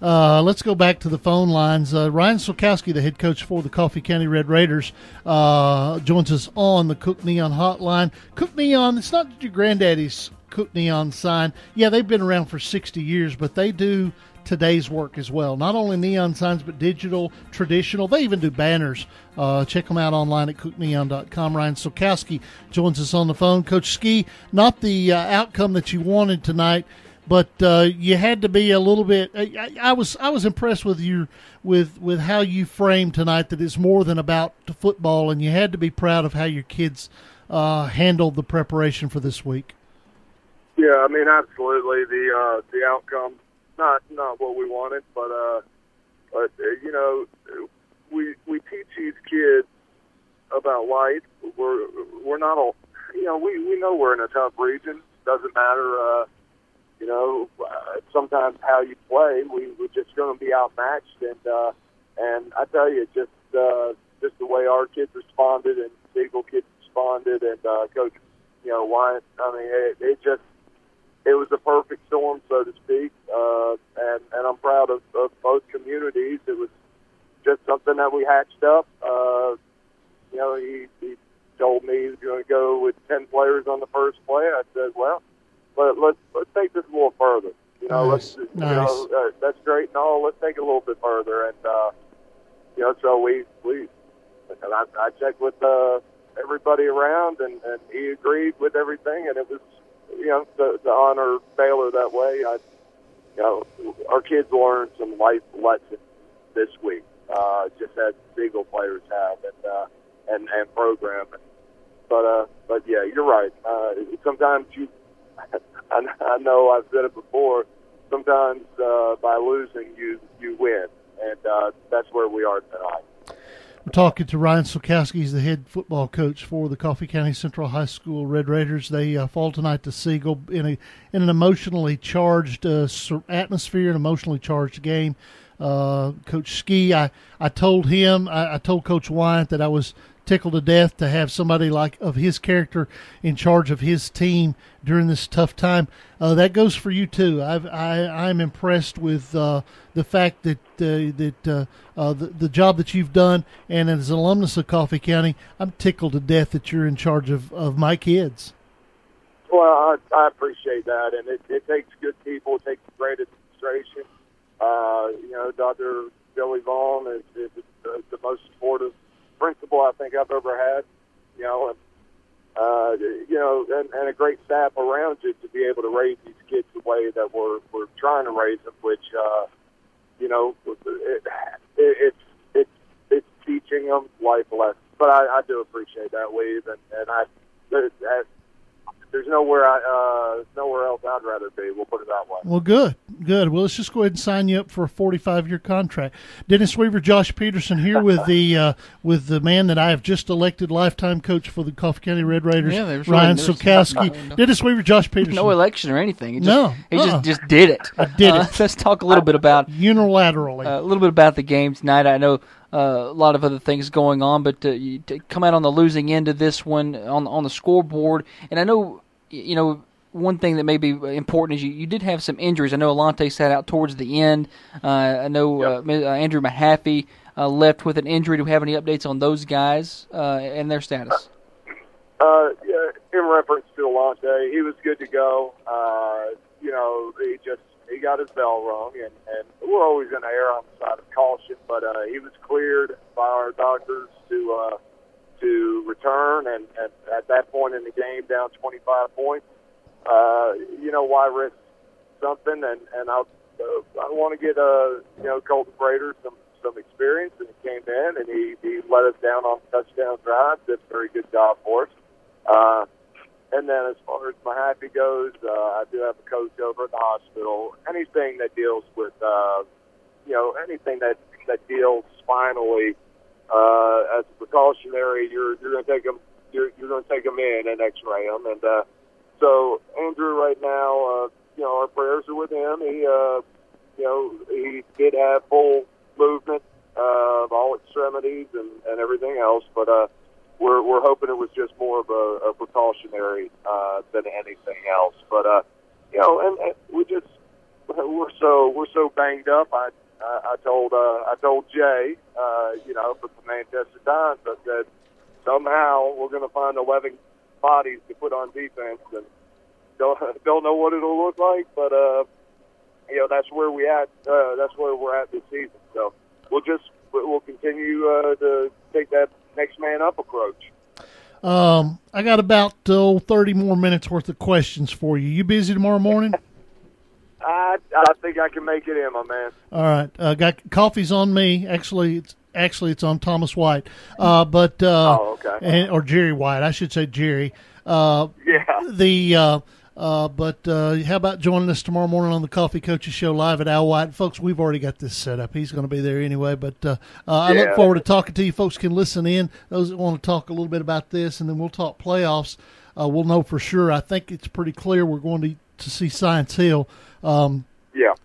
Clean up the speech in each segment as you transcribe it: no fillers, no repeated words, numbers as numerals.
Let's go back to the phone lines. Ryan Sulkowski, the head coach for the Coffee County Red Raiders, joins us on the Cook Neon hotline. Cook Neon, it's not your granddaddy's Cook Neon sign. Yeah, they've been around for 60 years, but they do today's work as well. Not only neon signs, but digital, traditional. They even do banners. Check them out online at cookneon.com. Ryan Sulkowski joins us on the phone. Coach Ski, not the outcome that you wanted tonight, but you had to be a little bit. I was impressed with you with how you framed tonight. That it's more than about football, and you had to be proud of how your kids handled the preparation for this week. Yeah, I mean, absolutely. The outcome. Not what we wanted, but you know, we teach these kids about life. We're not all, you know, we know we're in a tough region. Doesn't matter, you know, sometimes how you play. We're just going to be outmatched, and I tell you, just the way our kids responded and Eagle kids responded, and Coach, you know, Wyatt. I mean, it was a perfect storm, so to speak, and I'm proud of both communities. It was just something that we hatched up. You know, he told me he was going to go with 10 players on the first play. I said, well, let's take this a little further. You know, nice. You know, that's great and all. Let's take it a little bit further, and you know, so I checked with everybody around, and he agreed with everything, and it was. You know, to honor Baylor that way, you know, our kids learned some life lessons this week, just as Eagle players have, and programming. But yeah, you're right. Sometimes I know I've said it before. Sometimes by losing, you win, and that's where we are tonight. We're talking to Ryan Sulkowski. He's the head football coach for the Coffee County Central High School Red Raiders. They fall tonight to Siegel in an emotionally charged atmosphere, an emotionally charged game. Coach Ski, I told him, I told Coach Wyatt that I was tickled to death to have somebody like of his character in charge of his team during this tough time. That goes for you too. I'm impressed with the fact that the job that you've done, and as an alumnus of Coffee County, I'm tickled to death that you're in charge of my kids. Well, I appreciate that, and it takes good people. It takes great administration. You know, Dr. Billy Vaughn is the most supportive principal I think I've ever had, you know, and you know, and a great staff around you to be able to raise these kids the way that we're trying to raise them, which you know, it's teaching them life lessons. But I do appreciate that, Weave, and there's nowhere else I'd rather be. We'll put it that way. Well, good. Well, let's just go ahead and sign you up for a 45-year contract. Dennis Weaver, Josh Peterson here with the man that I have just elected lifetime coach for the Coffee County Red Raiders, Ryan Sulkowski. No. Dennis Weaver, Josh Peterson. No election or anything. He just did it. I did it. Let's talk a little bit about unilaterally. A little bit about the game tonight. I know a lot of other things going on, but you come out on the losing end of this one on the scoreboard. And I know, you know, one thing that may be important is you did have some injuries. I know Alante sat out towards the end. I know Andrew Mahaffey left with an injury. Do we have any updates on those guys and their status? Yeah, in reference to Alante, he was good to go. You know, he got his bell rung, and we're always going to err on the side of caution, but he was cleared by our doctors to return, and at that point in the game, down 25 points, you know, why risk something? And I want to get you know, Colton Prater some experience, and he came in and he let us down on touchdown drives. Did a very good job for us. And then as far as Mahaffey goes, I do have a coach over at the hospital. Anything that deals with, you know, anything that deals spinally as a precautionary, you're going to take them. You're going to take them in and X-ray them. And so Andrew, right now, you know, our prayers are with him. He, you know, he did have full movement of all extremities and everything else, but we're hoping it was just more of a precautionary than anything else. But you know, and we just, we're so banged up. I told Jay, for the Manchester Times, I said somehow we're going to find 11 bodies to put on defense, and don't know what it'll look like, but that's where we're at this season. So we'll continue to take that next man up approach. I got about 30 more minutes worth of questions for you. You busy tomorrow morning? I think I can make it in, my man. All right. Got coffee's on me. Actually, it's on Thomas White. Okay. Or Jerry White. I should say Jerry. Yeah. But how about joining us tomorrow morning on the Coffee Coaches Show live at Al White? Folks, we've already got this set up. He's going to be there anyway. But I look forward to talking to you. Folks can listen in. Those that want to talk a little bit about this, and then we'll talk playoffs. We'll know for sure. I think it's pretty clear we're going to see Science Hill.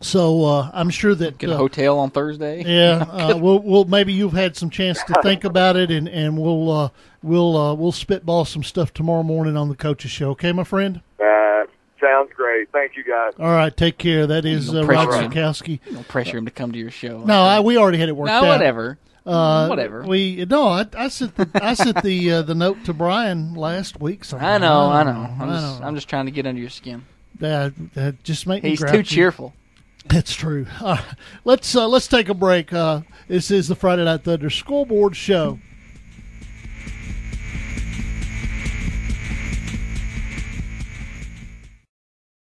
So I'm sure that get a hotel on Thursday. Yeah, we'll maybe you've had some chance to think about it, and we'll spitball some stuff tomorrow morning on the Coaches Show. Okay, my friend. Sounds great. Thank you, guys. All right, take care. That is Rod Sulkowski. Don't pressure him to come to your show. No, we already had it worked out. Whatever. Whatever. I sent the note to Brian last week. I know. I'm just trying to get under your skin. Just make me He's too cheerful. That's true. Let's take a break. This is the Friday Night Thunder Scoreboard Show.